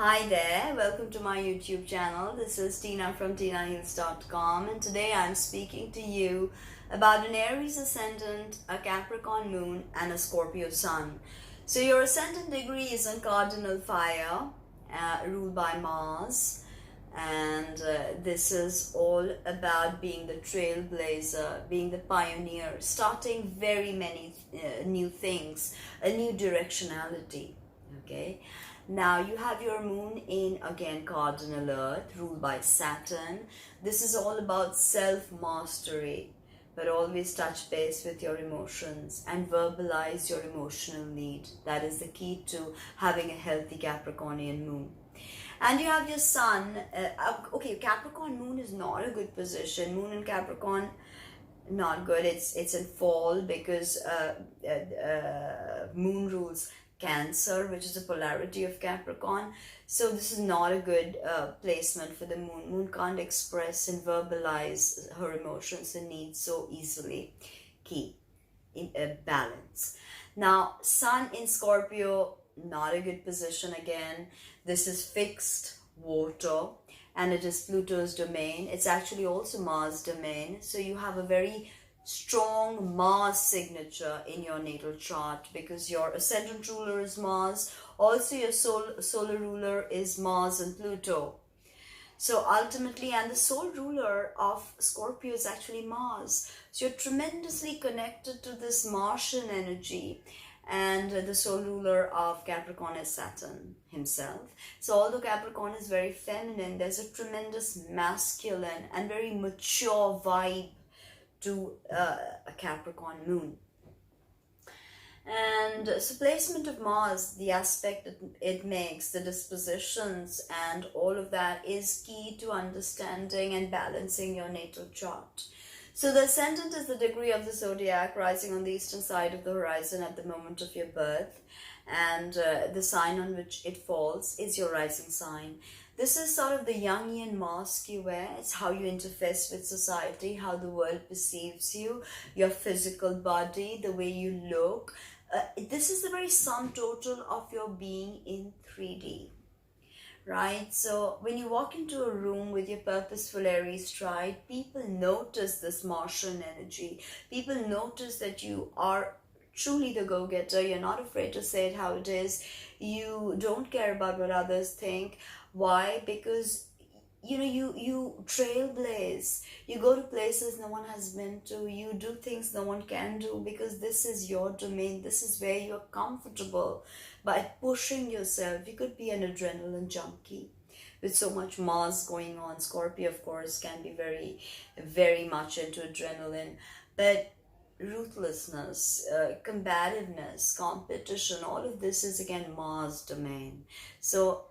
Hi there, welcome to my YouTube channel. This is Tina from TinaHeals.com, and today I'm speaking to you about an Aries ascendant, a Capricorn moon, and a Scorpio sun. So your ascendant degree is on cardinal fire, ruled by Mars, and this is all about being the trailblazer, being the pioneer, starting very many new things, a new directionality. Okay, now you have your moon in again cardinal earth, ruled by Saturn. This is all about self mastery, but always touch base with your emotions and verbalize your emotional need. That is the key to having a healthy Capricornian moon. And you have your sun. Okay, Capricorn moon is not a good position. Moon in Capricorn, not good. It's in fall because moon rules Cancer, which is the polarity of Capricorn. So this is not a good placement for the moon. Moon can't express and verbalize her emotions and needs so easily. Key in balance. Now, sun in Scorpio, not a good position again. This is fixed water and it is Pluto's domain. It's actually also Mars' domain. So you have a very strong Mars signature in your natal chart because your ascendant ruler is Mars. Also your solar ruler is Mars and Pluto. So ultimately, and the sole ruler of Scorpio is actually Mars. So you're tremendously connected to this Martian energy, and the sole ruler of Capricorn is Saturn himself. So although Capricorn is very feminine, there's a tremendous masculine and very mature vibe to a Capricorn moon. And so placement of Mars, the aspect that it makes, the dispositions and all of that is key to understanding and balancing your natal chart. So the ascendant is the degree of the zodiac rising on the eastern side of the horizon at the moment of your birth, and the sign on which it falls is your rising sign. This is sort of the Jungian mask you wear. It's how you interface with society, how the world perceives you, your physical body, the way you look. This is the very sum total of your being in 3D, right? So when you walk into a room with your purposeful Aries stride, people notice this Martian energy. People notice that you are truly the go-getter. You're not afraid to say it how it is. You don't care about what others think. Why? Because you trailblaze. You go to places no one has been to. You do things no one can do because this is your domain. This is where you're comfortable by pushing yourself. You could be an adrenaline junkie with so much Mars going on. Scorpio, of course, can be very, very much into adrenaline, but ruthlessness, combativeness, competition, all of this is again Mars domain. So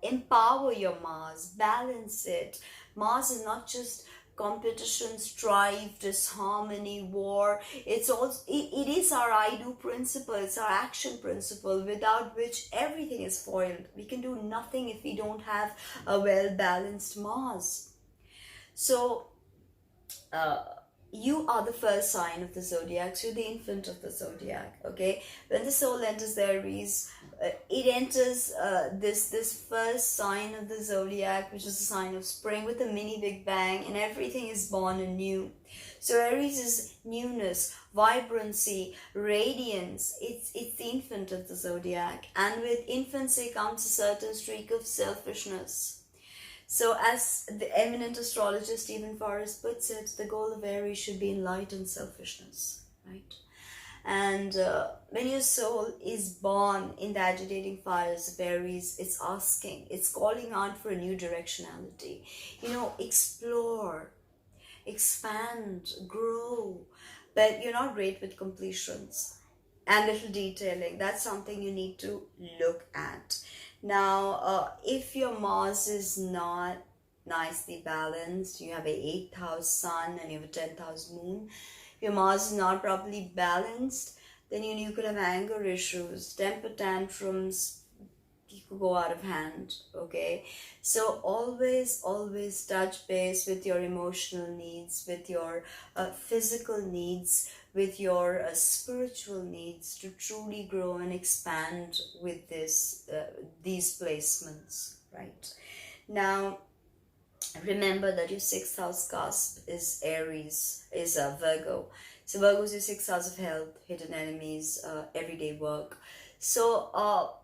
empower your Mars, balance it. Mars is not just competition, strife, disharmony, war. It's also it is our I do principle. It's our action principle, without which everything is foiled. We can do nothing if we don't have a well balanced Mars. So you are the first sign of the zodiac. So you're the infant of the zodiac. Okay, when the soul enters the Aries, it enters this first sign of the zodiac, which is the sign of spring, with a mini Big Bang, and everything is born anew. So Aries is newness, vibrancy, radiance. It's the infant of the zodiac, and with infancy comes a certain streak of selfishness. So as the eminent astrologer Stephen Forrest puts it, the goal of Aries should be enlightened selfishness, right? And when your soul is born in the agitating fires of Aries, it's asking, it's calling out for a new directionality. Explore, expand, grow, but you're not great with completions and little detailing. That's something you need to look at. Now, if your Mars is not nicely balanced, you have a 8th house sun and you have a 10th house moon, your Mars is not properly balanced, then you could have anger issues, temper tantrums, could go out of hand. Okay, so always touch base with your emotional needs, with your physical needs, with your spiritual needs, to truly grow and expand with these placements, right? Now, remember that your sixth house cusp is Aries, is Virgo. So Virgo is your sixth house of health, hidden enemies, everyday work. So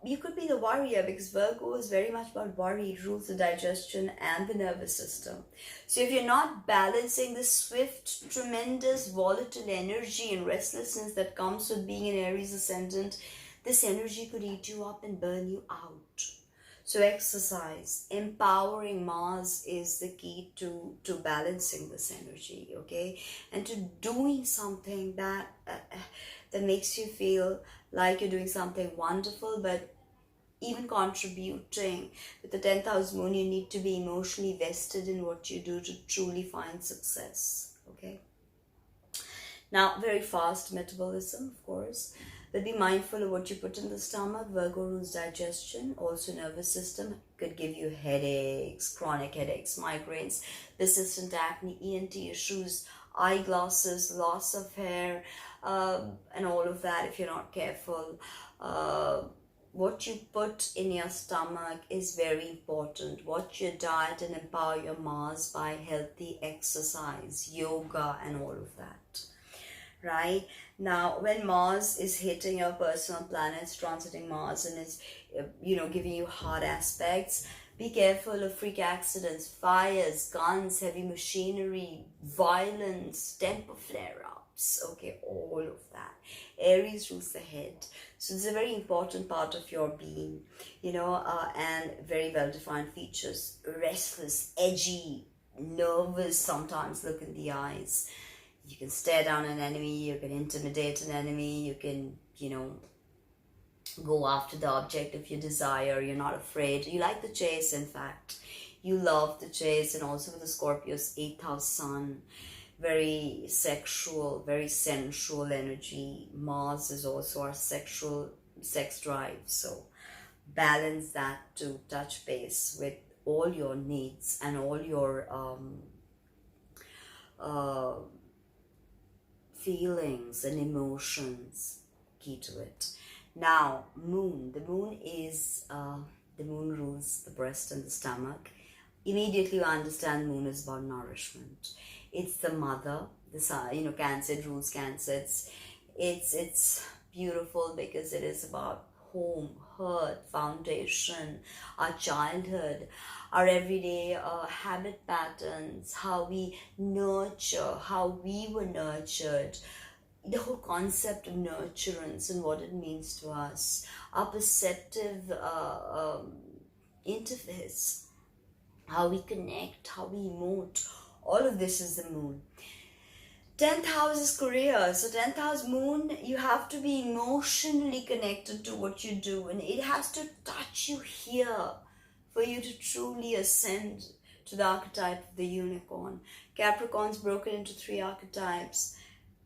you could be the warrior, because Virgo is very much about worry. It rules the digestion and the nervous system. So if you're not balancing the swift, tremendous, volatile energy and restlessness that comes with being an Aries ascendant, this energy could eat you up and burn you out. So exercise, empowering Mars is the key to balancing this energy, okay? And to doing something that makes you feel like you're doing something wonderful, but even contributing. With the 10th house moon, you need to be emotionally vested in what you do to truly find success, okay? Now, very fast metabolism, of course. But be mindful of what you put in the stomach. Virgo rules digestion, also nervous system. Could give you headaches, chronic headaches, migraines, persistent acne, ENT issues, eyeglasses, loss of hair, and all of that if you're not careful. What you put in your stomach is very important. Watch your diet and empower your Mars by healthy exercise, yoga, and all of that. Right? Now, when Mars is hitting your personal planets, transiting Mars, and is, giving you hard aspects, be careful of freak accidents, fires, guns, heavy machinery, violence, temper flare-ups, okay, all of that. Aries rules the head. So it's a very important part of your being, and very well-defined features. Restless, edgy, nervous sometimes look in the eyes. You can stare down an enemy, you can intimidate an enemy, you can, go after the object of your desire. You're not afraid. You like the chase, in fact. You love the chase. And also with the Scorpio's 8th house sun, very sexual, very sensual energy. Mars is also our sexual sex drive. So balance that to touch base with all your needs and all your feelings and emotions, key to it. Now, moon. The moon rules the breast and the stomach. Immediately you understand moon is about nourishment. It's the mother. The sun, Cancer, it rules Cancer. It's beautiful because it is about home, hearth, foundation, our childhood, our everyday habit patterns, how we nurture, how we were nurtured, the whole concept of nurturance and what it means to us, our perceptive interface, how we connect, how we emote, all of this is the moon. 10th house is career. So 10th house moon, you have to be emotionally connected to what you do, and it has to touch you here for you to truly ascend to the archetype of the unicorn. Capricorn's broken into 3 archetypes: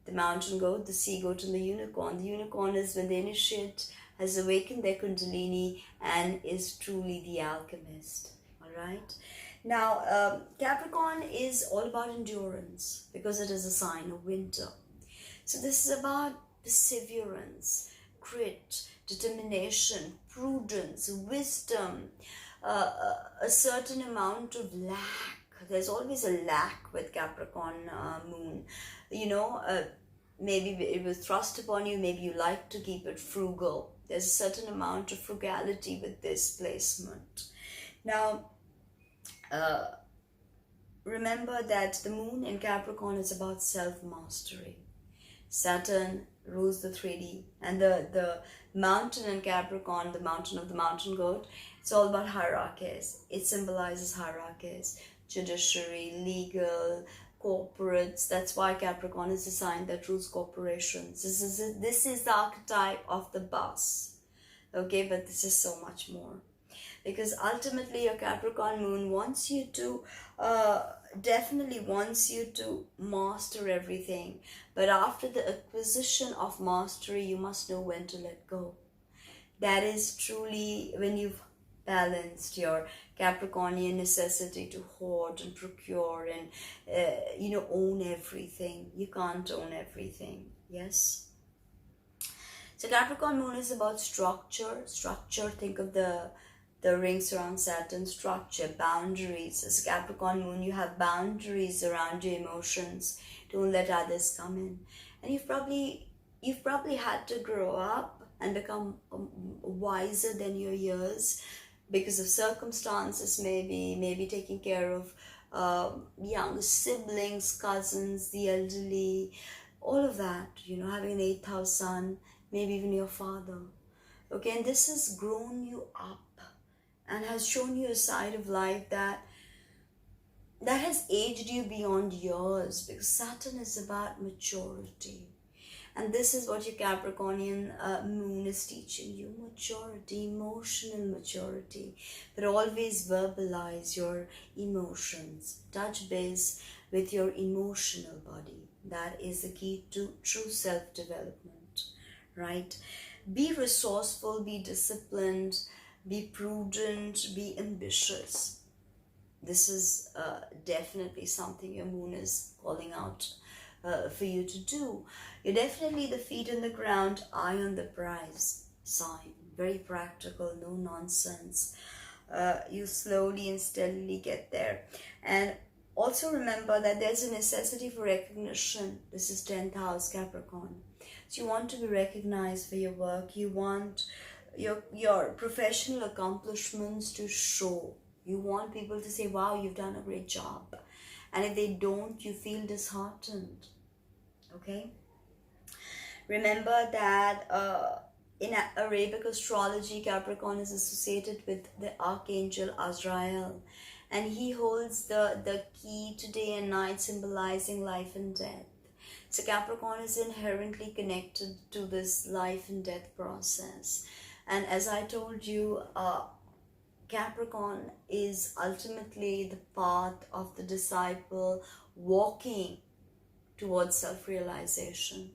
the mountain goat, the sea goat, and the unicorn. The unicorn is when the initiate has awakened their kundalini and is truly the alchemist. All right. Now, Capricorn is all about endurance because it is a sign of winter. So this is about perseverance, grit, determination, prudence, wisdom, a certain amount of lack. There's always a lack with Capricorn moon. Maybe it was thrust upon you, maybe you like to keep it frugal. There's a certain amount of frugality with this placement. Now, remember that the moon in Capricorn is about self-mastery. Saturn rules the 3D, and the mountain in Capricorn, the mountain of the mountain goat, it's all about hierarchies. It symbolizes hierarchies, judiciary, legal, corporates. That's why Capricorn is a sign that rules corporations. This is the archetype of the boss. Okay, but this is so much more. Because ultimately your Capricorn moon wants you to, definitely wants you to master everything. But after the acquisition of mastery, you must know when to let go. That is truly when you've balanced, your Capricornian necessity to hoard and procure and, own everything. You can't own everything. Yes? So Capricorn moon is about structure. Think of the rings around Saturn, structure, boundaries. As Capricorn moon, you have boundaries around your emotions. Don't let others come in. And you've probably had to grow up and become wiser than your years because of circumstances, maybe taking care of young siblings, cousins, the elderly, all of that, having an 8th house son, maybe even your father. Okay, and this has grown you up and has shown you a side of life that has aged you beyond years, because Saturn is about maturity. And this is what your Capricornian moon is teaching you: maturity, emotional maturity. But always verbalize your emotions. Touch base with your emotional body. That is the key to true self-development, right? Be resourceful, be disciplined, be prudent, be ambitious. This is definitely something your moon is calling out for you to do. You're definitely the feet on the ground, eye on the prize sign. Very practical, no nonsense. You slowly and steadily get there. And also remember that there's a necessity for recognition. This is 10th house Capricorn. So you want to be recognized for your work. You want your professional accomplishments to show. You want people to say, wow, you've done a great job. And if they don't, you feel disheartened. Okay? Remember that in Arabic astrology, Capricorn is associated with the Archangel Azrael. And he holds the key to day and night, symbolizing life and death. So Capricorn is inherently connected to this life and death process. And as I told you, Capricorn is ultimately the path of the disciple walking towards self-realization.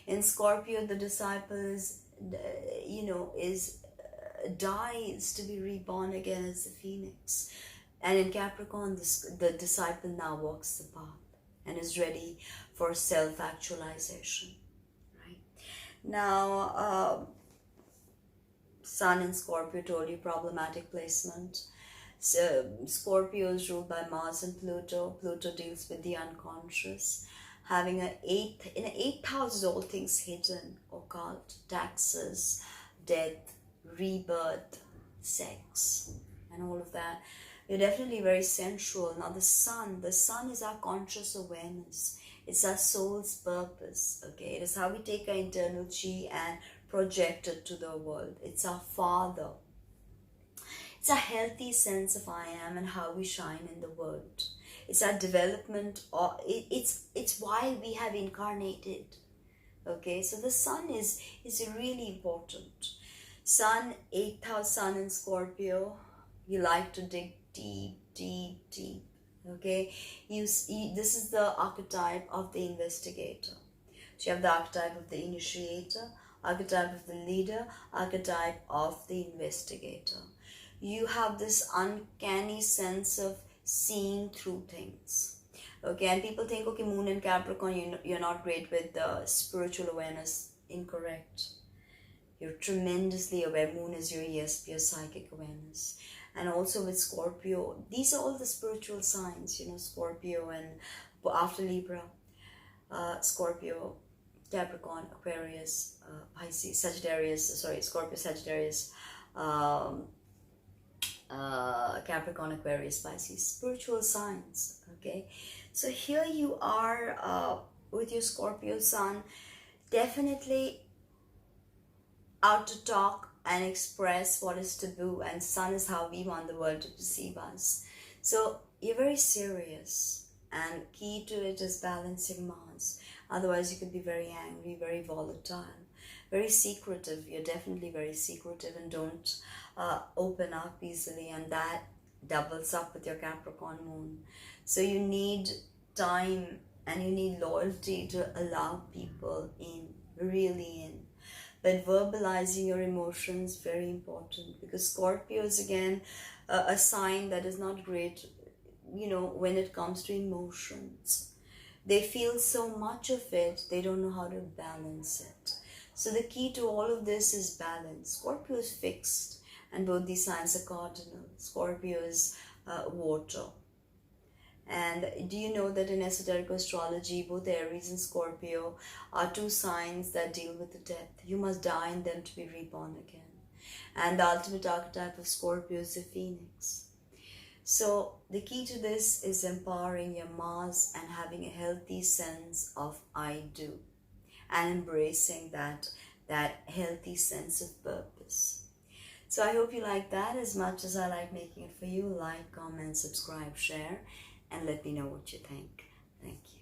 In Scorpio, the disciple dies to be reborn again as the phoenix. And in Capricorn, the disciple now walks the path and is ready for self-actualization. Right? Now, Sun in Scorpio, told you, problematic placement. So Scorpio is ruled by Mars and Pluto. Pluto deals with the unconscious. Having an 8th house is all things hidden, occult, taxes, death, rebirth, sex, and all of that. You're definitely very sensual. Now the sun is our conscious awareness. It's our soul's purpose. Okay, it is how we take our internal chi and project it to the world. It's our father. It's a healthy sense of I am and how we shine in the world. It's our development, or it's why we have incarnated. Okay, so the sun is really important. Sun, 8th house sun in Scorpio. You like to dig deep. Okay, this is the archetype of the investigator. So you have the archetype of the initiator, archetype of the leader, archetype of the investigator. You have this uncanny sense of seeing through things. Okay, and people think, okay, moon in Capricorn, you're not great with the spiritual awareness. Incorrect. You're tremendously aware. Moon is your ESP, your psychic awareness. And also with Scorpio, these are all the spiritual signs, Scorpio, and after Libra, Scorpio, Capricorn, Aquarius, Pisces, Sagittarius, Scorpio, Sagittarius, Capricorn, Aquarius, Pisces, spiritual signs. Okay, so here you are with your Scorpio sun, definitely out to talk and express what is taboo, and sun is how we want the world to perceive us. So you're very serious, and key to it is balancing Mars. Otherwise you could be very angry, very volatile, very secretive. You're definitely very secretive and don't open up easily, and that doubles up with your Capricorn moon. So you need time and you need loyalty to allow people in, really in. But verbalizing your emotions, very important, because Scorpio is again a sign that is not great, when it comes to emotions. They feel so much of it, they don't know how to balance it. So the key to all of this is balance. Scorpio is fixed, and both these signs are cardinal. Scorpio is water. And do you know that in esoteric astrology, both Aries and Scorpio are two signs that deal with the death? You must die in them to be reborn again. And the ultimate archetype of Scorpio is the phoenix. So the key to this is empowering your Mars and having a healthy sense of I do, and embracing that healthy sense of purpose. So I hope you like that as much as I like making it for you. Like, comment, subscribe, share, and let me know what you think. Thank you.